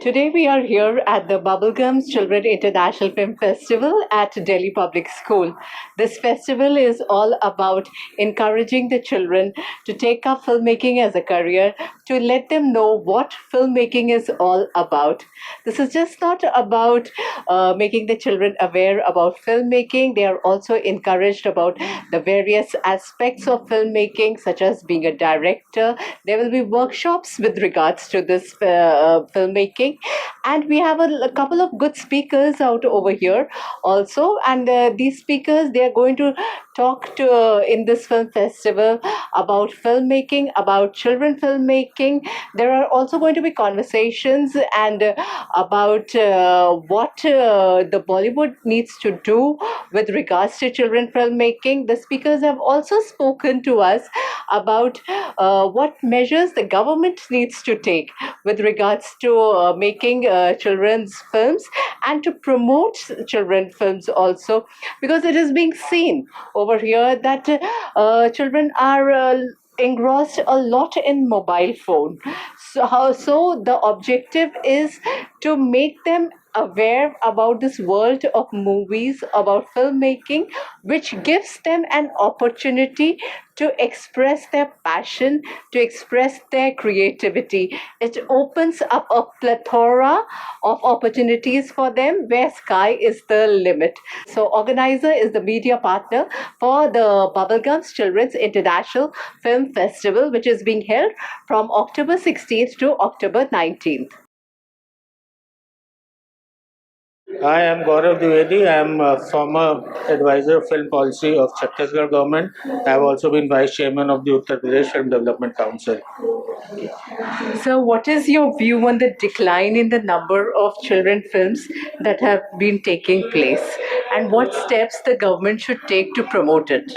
Today we are here at the Bubblegum Children International Film Festival at Delhi Public School. This festival is all about encouraging the children to take up filmmaking as a career, to let them know what filmmaking is all about. This is just not about making the children aware about filmmaking. They are also encouraged about the various aspects of filmmaking, such as being a director. There will be workshops with regards to this filmmaking, and we have a couple of good speakers out over here also. And these speakers, they are going to talk to in this film festival about filmmaking, about children filmmaking. There are also going to be conversations and about what the Bollywood needs to do with regards to children filmmaking. The speakers have also spoken to us about what measures the government needs to take with regards to making children's films and to promote children films also, because it is being seen over here that children are engrossed a lot in mobile phone. So the objective is to make them aware about this world of movies, about filmmaking, which gives them an opportunity to express their passion, to express their creativity. It opens up a plethora of opportunities for them where sky is the limit. So organizer is the media partner for the Bubblegum's Children's International Film Festival, which is being held from October 16th to October 19th. I am Gaurav Dwivedi. I am a former advisor of film policy of Chhattisgarh government. I have also been vice chairman of the Uttar Pradesh Film Development Council. So, what is your view on the decline in the number of children films that have been taking place, and what steps the government should take to promote it?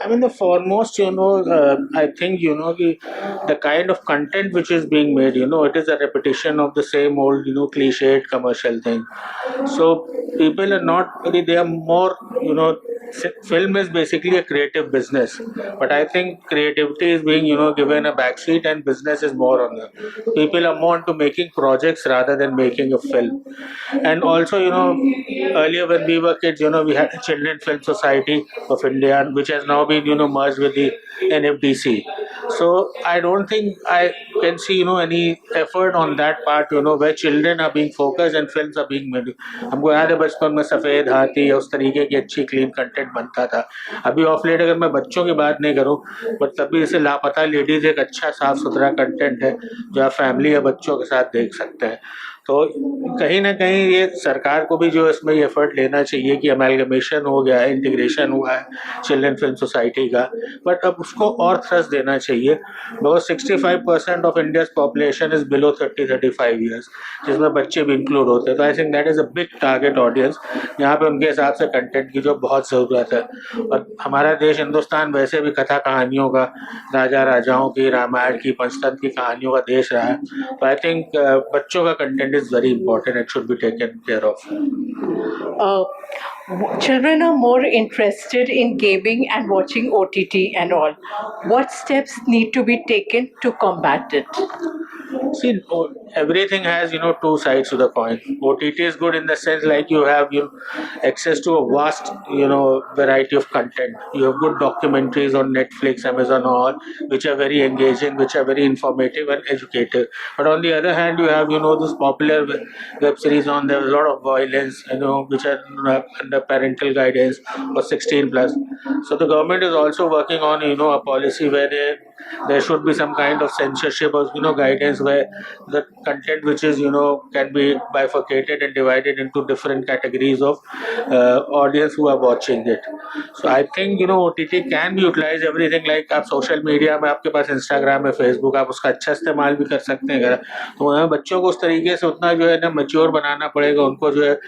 I mean, the foremost, I think, the kind of content which is being made, it is a repetition of the same old, cliched commercial thing. So people are not really, they are more, film is basically a creative business. But I think creativity is being, given a backseat and business is more on the. People are more into making projects rather than making a film. And also, earlier when we were kids, we had the Children Film Society of India, which has now been, merged with the NFDC. So I don't think I can see, any effort on that part, where children are being focused and films are being made. हमको याद है बचपन में सफ़ेद हाथी या उस तरीके की अच्छी क्लीन कंटेंट बनता था. अभी ऑफ लेट अगर मैं बच्चों की बात नहीं करूं, बट तभी जैसे लापता लेडीज एक अच्छा साफ सुथरा कंटेंट है जो आप फैमिली या बच्चों के साथ देख सकते हैं. तो कहीं ना कहीं ये सरकार को भी जो इसमें एफर्ट लेना चाहिए कि अमेलगमेशन हो गया है, इंटीग्रेशन हुआ है चिल्ड्रन फिल्म सोसाइटी का, बट अब उसको और थ्रस्ट देना चाहिए. Because 65% of India's population is below 30-35 years, जिसमें बच्चे भी इंक्लूड होते हैं. तो I think that is a big target audience यहाँ पे उनके हिसाब से कंटेंट की जो बहुत ज़रूरत है. और हमारा देश हिंदुस्तान वैसे भी कथा कहानियों का, राजा राजाओं की, रामायण की, पंचतंत्र की कहानियों का देश रहा है. तो आई थिंक बच्चों का content is very important. It should be taken care of. Children are more interested in gaming and watching OTT and all. What steps need to be taken to combat it? See, everything has two sides to the coin. OTT is good in the sense like you have access to a vast variety of content. You have good documentaries on Netflix, Amazon, all which are very engaging, which are very informative and educative. But on the other hand, you have this popular web series on there. There's a lot of violence, which are under parental guidance for 16 plus. So the government is also working on a policy where there should be some kind of censorship or guidance where the content which is can be bifurcated and divided into different categories of audience who are watching it. So I think OTT can be utilized everything like आप social media में आपके पास Instagram है, Facebook, आप उसका अच्छा इस्तेमाल भी कर सकते हैं. अगर तो बच्चों को उस तरीके से उतना जो है ना मैच्योर बनाना पड़ेगा, उनको जो है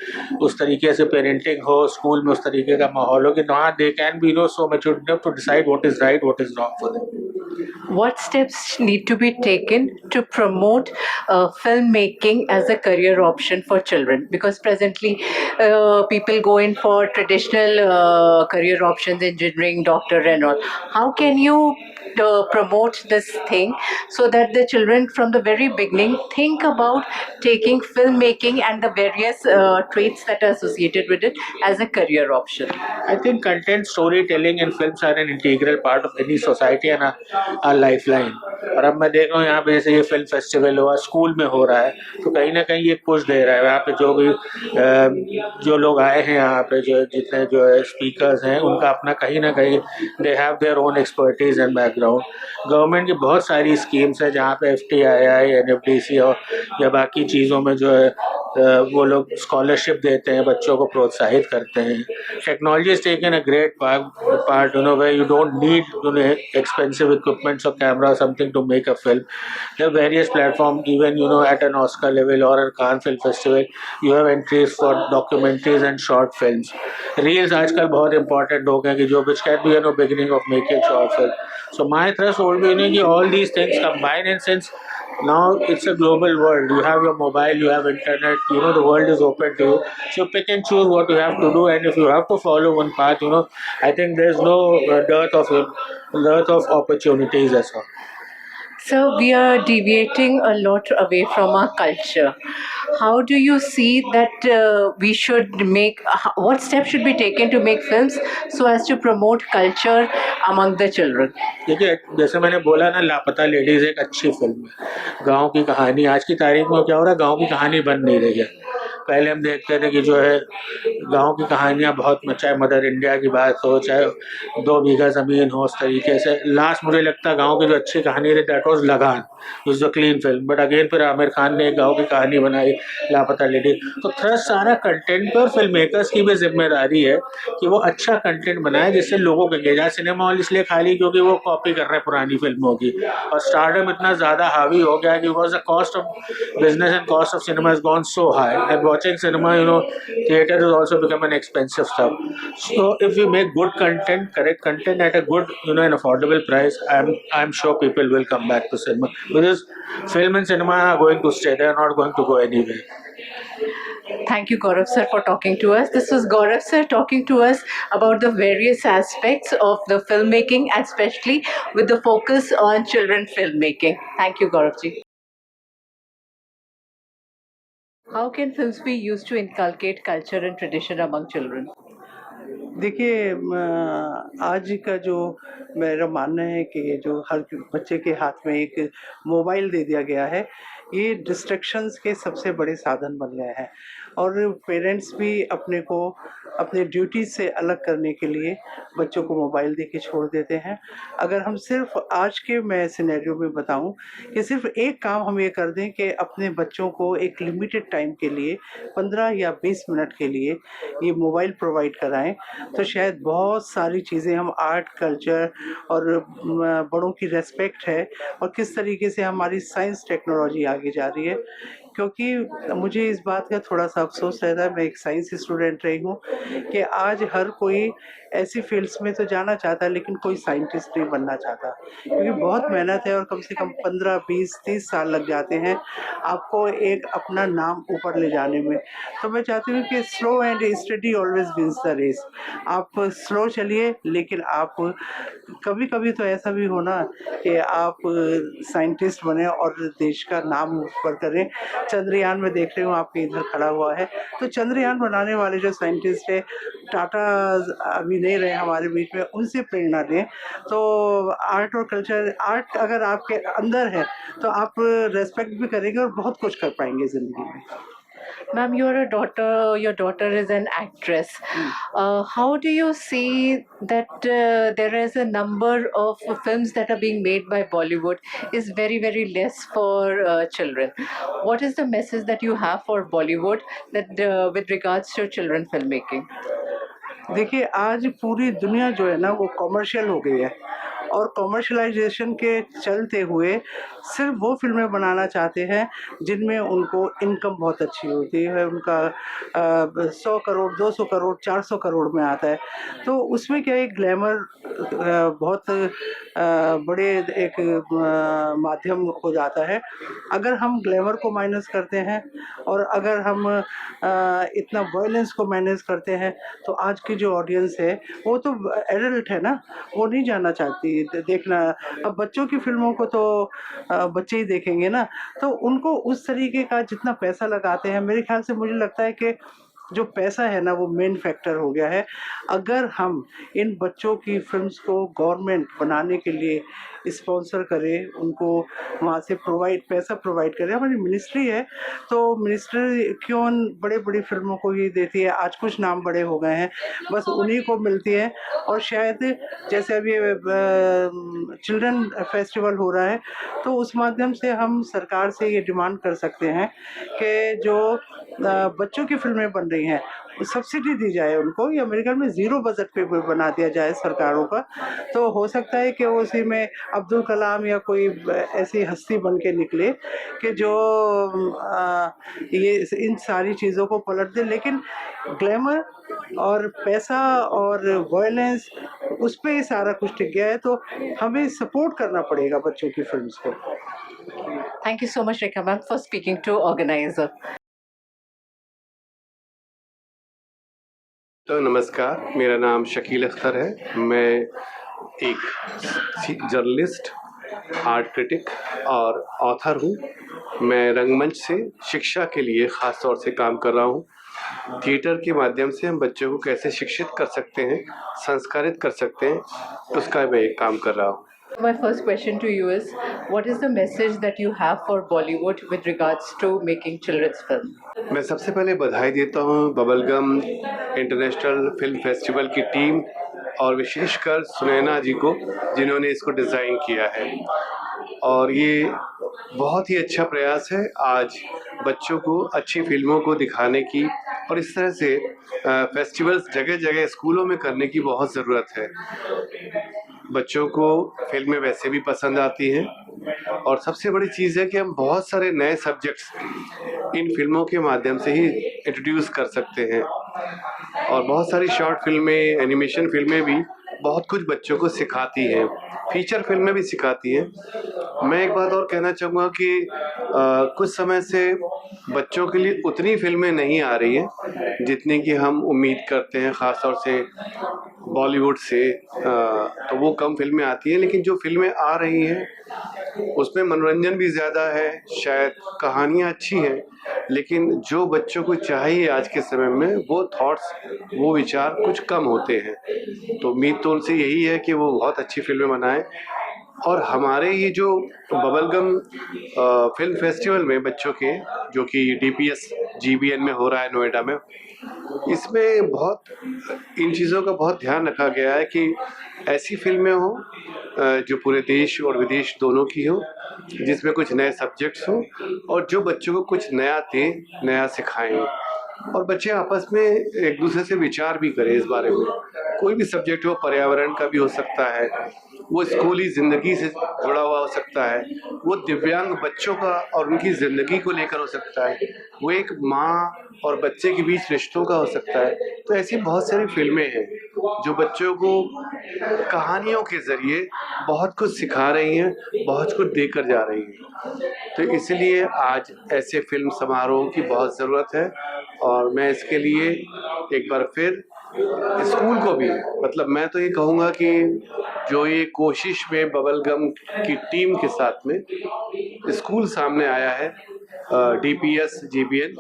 उस तरीके से पेरेंटिंग हो हो, स्कूल में उस तरीके का माहौल हो कि हाँ they can be so mature enough to decide what is right, what is wrong for them. What steps need to be taken to promote filmmaking as a career option for children? Because presently, people go in for traditional career options, engineering, doctor, and all. How can you promote this thing so that the children from the very beginning think about taking filmmaking and the various traits that are associated with it as a career option? I think content storytelling and films are an integral part of any society and a lifeline. और अब मैं देख रहा हूँ यहाँ पे जैसे ये फिल्म फेस्टिवल हुआ स्कूल में हो रहा है तो कहीं ना कहीं ये पुश दे रहा है यहाँ पे जो भी जो लोग आए हैं यहाँ पे जो जितने जो है स्पीकर्स हैं उनका अपना कहीं ना कहीं they have their own expertise and background. Government की बहुत सारी स्कीम्स है जहाँ पे FTII NFDC और या बाकी चीज़ों में जो है वो लोग स्कॉलरशिप देते हैं, बच्चों को प्रोत्साहित करते हैं. Technology has taken a great part, where you don't need expensive equipments or camera or something to make a film. There are various platforms, even at an Oscar level or a Cannes Film Festival, you have entries for documentaries and short films. Reels आजकल बहुत important हो गए कि जो which can be beginning of making short film. So my thrust would be कि all these things combine, and since now it's a global world, you have your mobile, you have internet, the world is open to you, so pick and choose what you have to do, and if you have to follow one path, I think there's no dearth of opportunities as well. So we are deviating a lot away from our culture. How do you see that we should make, what steps should be taken to make films so as to promote culture among the children? देखिए जैसे मैंने बोला ना, लापता ladies एक अच्छी film है. गांव की कहानी आज की तारीख में क्या हो रहा है, गांव की कहानी बन नहीं रही है. पहले हम देखते थे कि जो है गांव की कहानियां बहुत, चाहे मदर इंडिया की बात हो, चाहे 2 बीघा ज़मीन हो, उस तरीके से. लास्ट मुझे लगता है गांव की जो अच्छी कहानी थी दैट वाज लगान, is a clean film. But again फिर आमिर खान ने एक गाँव की कहानी बनाई, लापता लेडी. तो थ्रस्ट सारा कंटेंट पर फिल्म मेकर्स की भी जिम्मेदारी है कि वो अच्छा कंटेंट बनाए जिससे लोगों को एंगेज. आज सिनेमा हॉल इसलिए खाली क्योंकि वो कॉपी कर रहे हैं पुरानी फिल्मों की, और स्टारडम इतना ज़्यादा हावी हो गया है कि because the cost of business and cost of cinema has gone so high, and watching cinema, theater has also become an expensive stuff. So if we make good content, correct content at a good, an affordable price, I'm sure people will come back to cinema, because film and cinema are going to stay. They are not going to go anywhere. Thank you, Gaurav sir, for talking to us. This was Gaurav sir talking to us about the various aspects of the filmmaking, especially with the focus on children filmmaking. Thank you, Gaurav ji. How can films be used to inculcate culture and tradition among children? देखिए आज का जो मेरा मानना है कि जो हर बच्चे के हाथ में एक मोबाइल दे दिया गया है, ये डिस्ट्रैक्शंस के सबसे बड़े साधन बन गए हैं, और पेरेंट्स भी अपने को अपने ड्यूटी से अलग करने के लिए बच्चों को मोबाइल दे के छोड़ देते हैं. अगर हम सिर्फ आज के मैं सिनेरियो में बताऊं कि सिर्फ एक काम हम ये कर दें कि अपने बच्चों को एक लिमिटेड टाइम के लिए 15 या 20 मिनट के लिए ये मोबाइल प्रोवाइड कराएं, तो शायद बहुत सारी चीज़ें हम आर्ट, कल्चर और बड़ों की रेस्पेक्ट है, और किस तरीके से हमारी साइंस टेक्नोलॉजी आगे जा रही है. क्योंकि मुझे इस बात का थोड़ा-सा अफ़सोस रहता है, मैं एक साइंस स्टूडेंट रही हूँ, कि आज हर कोई ऐसी फ़ील्ड्स में तो जाना चाहता है लेकिन कोई साइंटिस्ट नहीं बनना चाहता, क्योंकि बहुत मेहनत है और कम से कम 15, 20, 30 साल लग जाते हैं आपको एक अपना नाम ऊपर ले जाने में. तो मैं चाहती हूँ कि slow and steady always wins the race. आप स्लो चलिए, लेकिन आप कभी-कभी तो ऐसा भी हो ना कि आप साइंटिस्ट बने और देश का नाम ऊपर करें. चंद्रयान में देख रही हूँ आपके इधर खड़ा हुआ है, तो चंद्रयान बनाने वाले जो साइंटिस्ट है, टाटा अभी नहीं रहे हमारे बीच में, उनसे प्रेरणा लें. तो आर्ट और कल्चर, आर्ट अगर आपके अंदर है तो आप रेस्पेक्ट भी करेंगे और बहुत कुछ कर पाएंगे ज़िंदगी में. Ma'am, you're a daughter, your daughter is an actress. How do you see that there is a number of films that are being made by Bollywood is very, very less for children? What is the message that you have for Bollywood that with regards to children filmmaking? देखिए आज पूरी दुनिया जो है ना वो commercial हो गई है, और कॉमर्शलाइजेशन के चलते हुए सिर्फ वो फिल्में बनाना चाहते हैं जिनमें उनको इनकम बहुत अच्छी होती है, उनका 100 करोड़ 200 करोड़ 400 करोड़ में आता है। तो उसमें क्या है, ग्लैमर बहुत बड़े एक माध्यम हो जाता है। अगर हम ग्लैमर को माइनस करते हैं और अगर हम इतना वायलेंस को मैनेज करते हैं, तो आज की जो ऑडियंस है वो तो एडल्ट है ना, वो नहीं जानना चाहती देखना। अब बच्चों की फिल्मों को तो बच्चे ही देखेंगे ना, तो उनको उस तरीके का जितना पैसा लगाते हैं, मेरे ख्याल से मुझे लगता है कि जो पैसा है ना वो मेन फैक्टर हो गया है। अगर हम इन बच्चों की फिल्म्स को गवर्नमेंट बनाने के लिए स्पॉन्सर करे, उनको वहाँ से पैसा प्रोवाइड करे। हमारी मिनिस्ट्री है, तो मिनिस्ट्री क्यों बड़ी फिल्मों को ही देती है। आज कुछ नाम बड़े हो गए हैं, बस उन्हीं को मिलती है। और शायद जैसे अभी चिल्ड्रन फेस्टिवल हो रहा है, तो उस माध्यम से हम सरकार से ये डिमांड कर सकते हैं कि जो बच्चों की फिल्में बन रही हैं सब्सिडी दी जाए उनको, या मेरे ख्याल में ज़ीरो बजट पे बना दिया जाए सरकारों का। तो हो सकता है कि वो उसी में अब्दुल कलाम या कोई ऐसी हस्ती बन के निकले कि जो ये इन सारी चीज़ों को पलट दे। लेकिन ग्लैमर और पैसा और वायलेंस, उस पे ही सारा कुछ टिक गया है, तो हमें सपोर्ट करना पड़ेगा बच्चों की फिल्म्स को। Thank you so much, Rekha ma'am, for speaking to organizer. तो नमस्कार, मेरा नाम शकील अख्तर है। मैं एक जर्नलिस्ट, आर्ट क्रिटिक और ऑथर हूँ। मैं रंगमंच से शिक्षा के लिए ख़ास तौर से काम कर रहा हूँ। थिएटर के माध्यम से हम बच्चों को कैसे शिक्षित कर सकते हैं, संस्कारित कर सकते हैं, उसका मैं काम कर रहा हूँ। My first question to you is, what is the message that you have for Bollywood with regards to making children's film? मैं सबसे पहले बधाई देता हूँ बबलगम इंटरनेशनल फिल्म फेस्टिवल की टीम और विशेषकर सुनैना जी को, जिन्होंने इसको डिज़ाइन किया है। और ये बहुत ही अच्छा प्रयास है आज बच्चों को अच्छी फिल्मों को दिखाने की, और इस तरह से फेस्टिवल्स जगह जगह स्कूलों में करने की बहुत ज़रूरत है। बच्चों को फिल्में वैसे भी पसंद आती हैं, और सबसे बड़ी चीज़ है कि हम बहुत सारे नए सब्जेक्ट्स इन फिल्मों के माध्यम से ही इंट्रोड्यूस कर सकते हैं। और बहुत सारी शॉर्ट फिल्में, एनिमेशन फिल्में भी बहुत कुछ बच्चों को सिखाती हैं, फीचर फिल्में भी सिखाती हैं। मैं एक बात और कहना चाहूँगा कि कुछ समय से बच्चों के लिए उतनी फिल्में नहीं आ रही हैं जितनी कि हम उम्मीद करते हैं, ख़ास तौर से बॉलीवुड से। तो वो कम फिल्में आती हैं, लेकिन जो फिल्में आ रही हैं उसमें मनोरंजन भी ज़्यादा है, शायद कहानियाँ अच्छी हैं, लेकिन जो बच्चों को चाहिए आज के समय में वो थॉट्स, वो विचार कुछ कम होते हैं। तो उम्मीद तो उनसे यही है कि वो बहुत अच्छी फिल्में बनाएं। और हमारे ये जो बबलगम फिल्म फेस्टिवल में बच्चों के, जो कि DPS GBN में हो रहा है नोएडा में, इसमें बहुत इन चीज़ों का बहुत ध्यान रखा गया है कि ऐसी फिल्में हों जो पूरे देश और विदेश दोनों की हो, जिसमें कुछ नए सब्जेक्ट्स हों और जो बच्चों को कुछ नया दें, नया सिखाएं, और बच्चे आपस में एक दूसरे से विचार भी करें इस बारे में। कोई भी सब्जेक्ट हो, पर्यावरण का भी हो सकता है, वो स्कूली ज़िंदगी से जुड़ा हुआ हो सकता है, वो दिव्यांग बच्चों का और उनकी ज़िंदगी को लेकर हो सकता है, वो एक माँ और बच्चे के बीच रिश्तों का हो सकता है। तो ऐसी बहुत सारी फिल्में हैं जो बच्चों को कहानियों के ज़रिए बहुत कुछ सिखा रही हैं, बहुत कुछ देकर जा रही हैं। तो इसलिए आज ऐसे फिल्म समारोह की बहुत ज़रूरत है, और मैं इसके लिए एक बार फिर स्कूल को भी, मतलब मैं तो ये कहूँगा कि जो ये कोशिश में बबलगम की टीम के साथ में स्कूल सामने आया है, DPS GBN,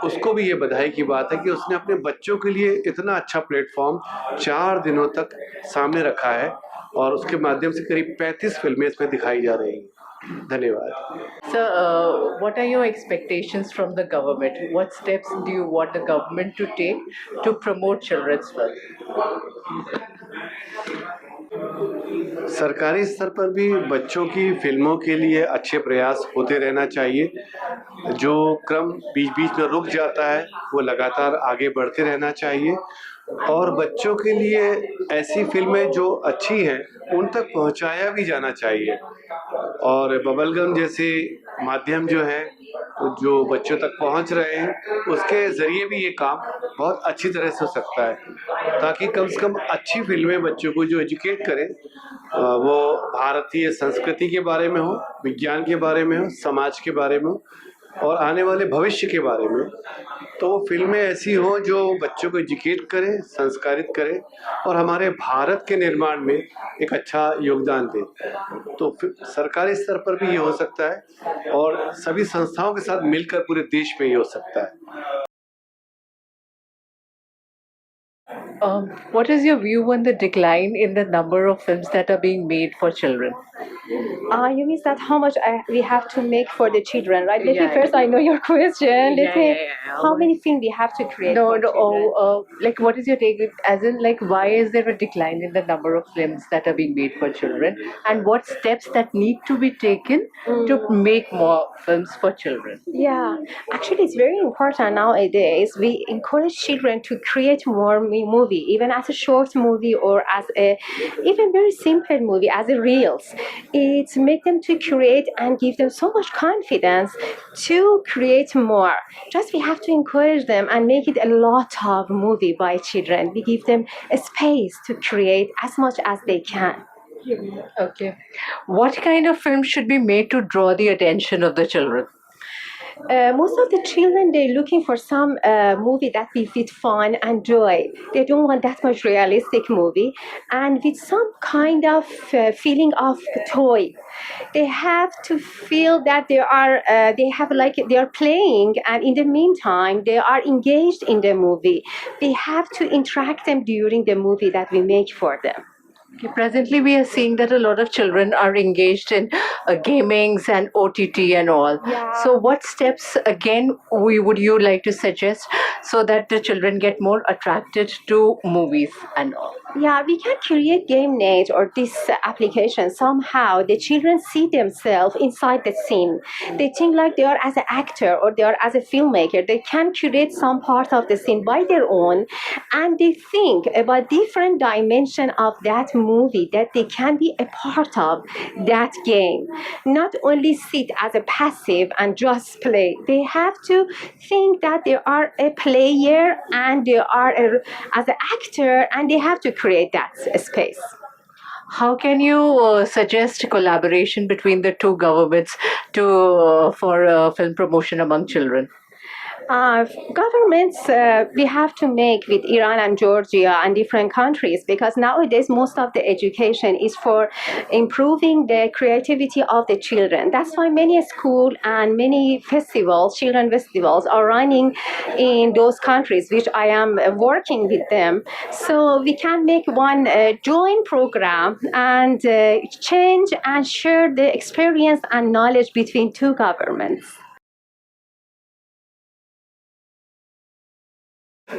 उसको भी ये बधाई की बात है कि उसने अपने बच्चों के लिए इतना अच्छा प्लेटफॉर्म 4 दिनों तक सामने रखा है, और उसके माध्यम से करीब 35 फिल्में इसमें दिखाई जा रही हैं। धन्यवाद। Sir, what are your expectations from the government? What steps do you want the government to take to promote children's film? सरकारी स्तर पर भी बच्चों की फिल्मों के लिए अच्छे प्रयास होते रहना चाहिए। जो क्रम बीच बीच में रुक जाता है वो लगातार आगे बढ़ते रहना चाहिए, और बच्चों के लिए ऐसी फिल्में जो अच्छी हैं उन तक पहुंचाया भी जाना चाहिए। और बबलगम जैसे माध्यम जो है जो बच्चों तक पहुंच रहे हैं उसके ज़रिए भी ये काम बहुत अच्छी तरह से हो सकता है, ताकि कम से कम अच्छी फिल्में बच्चों को जो एजुकेट करें, वो भारतीय संस्कृति के बारे में हो, विज्ञान के बारे में हो, समाज के बारे में हो और आने वाले भविष्य के बारे में। तो वो फिल्में ऐसी हों जो बच्चों को एजुकेट करें, संस्कारित करें और हमारे भारत के निर्माण में एक अच्छा योगदान दें। तो सरकारी स्तर पर भी ये हो सकता है और सभी संस्थाओं के साथ मिलकर पूरे देश में ये हो सकता है। What is your view on the decline in the number of films that are being made for children? You mean that how much we have to make for the children, right? Let me Yeah. first, I know your question. Let me, Yeah. how many films we have to create No, for no. children? Like, what is your take? As in, like, why is there a decline in the number of films that are being made for children, and what steps that need to be taken to make more films for children? Yeah, actually, it's very important nowadays. We encourage children to create more movie, even as a short movie or as a even very simple movie, as a reels. It's make them to create and give them so much confidence to create more. Just we have to encourage them and make it a lot of movie by children. We give them a space to create as much as they can. Okay. What kind of film should be made to draw the attention of the children? Most of the children, they're looking for some movie that be with fun and joy. They don't want that much realistic movie, and with some kind of feeling of toy. They have to feel that they have like they are playing, and in the meantime they are engaged in the movie. We have to interact them during the movie that we make for them. Okay, presently, we are seeing that a lot of children are engaged in gamings and OTT and all. Yeah. So, what steps again would you like to suggest so that the children get more attracted to movies and all? Yeah, we can create game night or this application. Somehow the children see themselves inside the scene. They think like they are as an actor or they are as a filmmaker. They can create some part of the scene by their own, and they think about different dimension of that movie that they can be a part of that game. Not only sit as a passive and just play. They have to think that they are a player and they are as an actor, and they have to create that space. How can you suggest collaboration between the two governments to for film promotion among children? Governments, we have to make with Iran and Georgia and different countries, because nowadays most of the education is for improving the creativity of the children. That's why many schools and many festivals, children festivals, are running in those countries, which I am working with them. So we can make one joint program and change and share the experience and knowledge between two governments.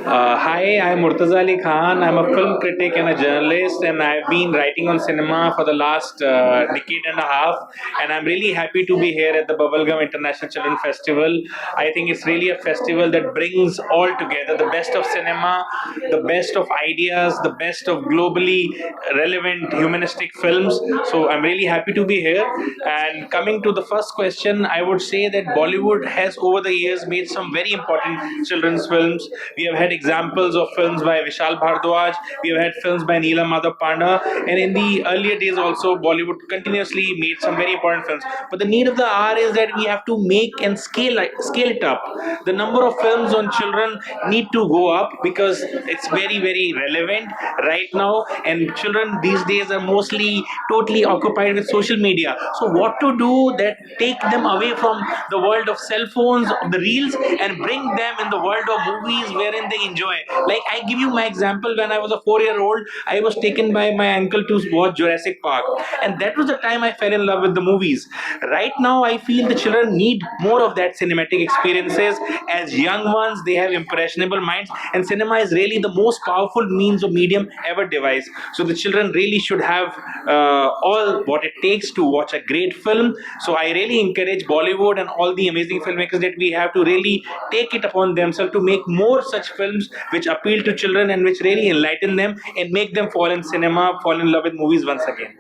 Hi, I'm Murtaza Ali Khan. I'm a film critic and a journalist, and I've been writing on cinema for the last decade and a half. And I'm really happy to be here at the Bubblegum International Children Festival. I think it's really a festival that brings all together the best of cinema, the best of ideas, the best of globally relevant humanistic films. So I'm really happy to be here. And coming to the first question, I would say that Bollywood has over the years made some very important children's films. We have had examples of films by Vishal Bhardwaj, we have had films by Neelam Madhav Panda, and in the earlier days also Bollywood continuously made some very important films. But the need of the hour is that we have to make and scale it up. The number of films on children need to go up because it's very, very relevant right now, and children these days are mostly totally occupied with social media. So what to do that take them away from the world of cell phones, of the reels, and bring them in the world of movies wherein they enjoy. Like, I give you my example. When I was a 4-year-old, I was taken by my uncle to watch Jurassic Park, and that was the time I fell in love with the movies. Right now I feel the children need more of that cinematic experiences. As young ones, they have impressionable minds, and cinema is really the most powerful means of medium ever devised. So the children really should have all what it takes to watch a great film. So I really encourage Bollywood and all the amazing filmmakers that we have to really take it upon themselves to make more such films which appeal to children and which really enlighten them and make them fall in cinema, fall in love with movies once again.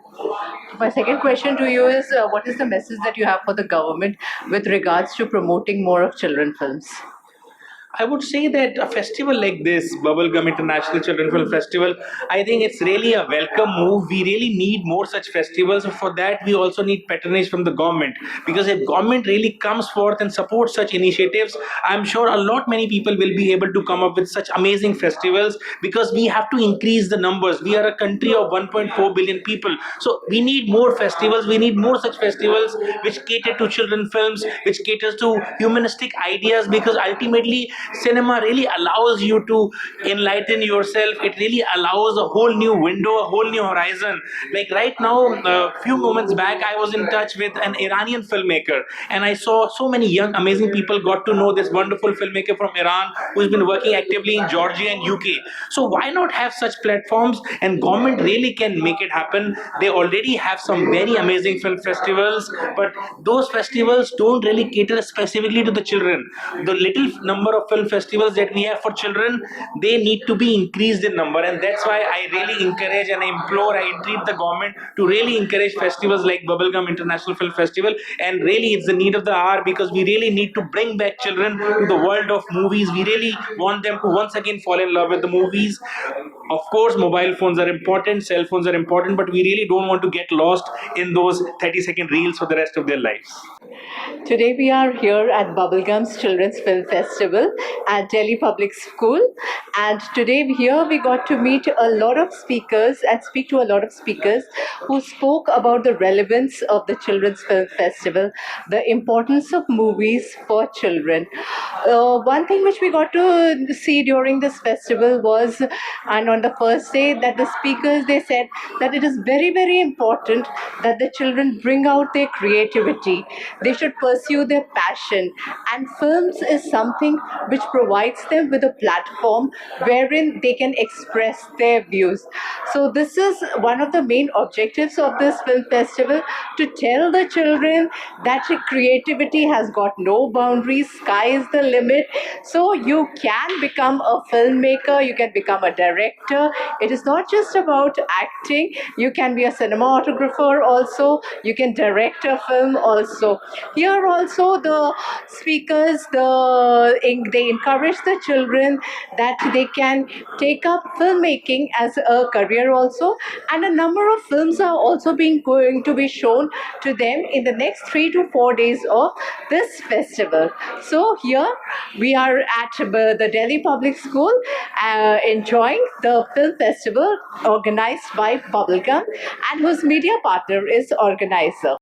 My second question to you is what is the message that you have for the government with regards to promoting more of children films? I would say that a festival like this, Bubblegum International Children Film Festival, I think it's really a welcome move. We really need more such festivals. For that, we also need patronage from the government. Because if government really comes forth and supports such initiatives, I'm sure a lot many people will be able to come up with such amazing festivals, because we have to increase the numbers. We are a country of 1.4 billion people. So we need more festivals. We need more such festivals which cater to children films, which caters to humanistic ideas, because ultimately cinema really allows you to enlighten yourself. It really allows a whole new window, a whole new horizon. Like right now, a few moments back, I was in touch with an Iranian filmmaker, and I saw so many young amazing people got to know this wonderful filmmaker from Iran who's been working actively in Georgia and UK. So why not have such platforms? And government really can make it happen. They already have some very amazing film festivals, but those festivals don't really cater specifically to the children. The little number of film festivals that we have for children, they need to be increased in number, and that's why I really encourage and I implore, I entreat the government to really encourage festivals like Bubblegum International Film Festival. And really it's the need of the hour, because we really need to bring back children to the world of movies. We really want them to once again fall in love with the movies. Of course, mobile phones are important, cell phones are important, but we really don't want to get lost in those 30-second reels for the rest of their lives. Today we are here at Bubblegum's Children's Film Festival at Delhi Public School, and today here we got to meet a lot of speakers and speak to a lot of speakers who spoke about the relevance of the Children's Film Festival, the importance of movies for children. One thing which we got to see during this festival was, and on the first day, that the speakers, they said that it is very important that the children bring out their creativity. They should pursue their passion, and films is something which provides them with a platform wherein they can express their views. So this is one of the main objectives of this film festival, to tell the children that creativity has got no boundaries, sky is the limit. So you can become a filmmaker, you can become a director. It is not just about acting, you can be a cinematographer also, you can direct a film also. Here also the speakers, they encourage the children that they can take up filmmaking as a career also, and a number of films are also going to be shown to them in the next 3 to 4 days of this festival. So here we are at the Delhi Public School enjoying the film festival organized by Bubblegum, and whose media partner is organizer.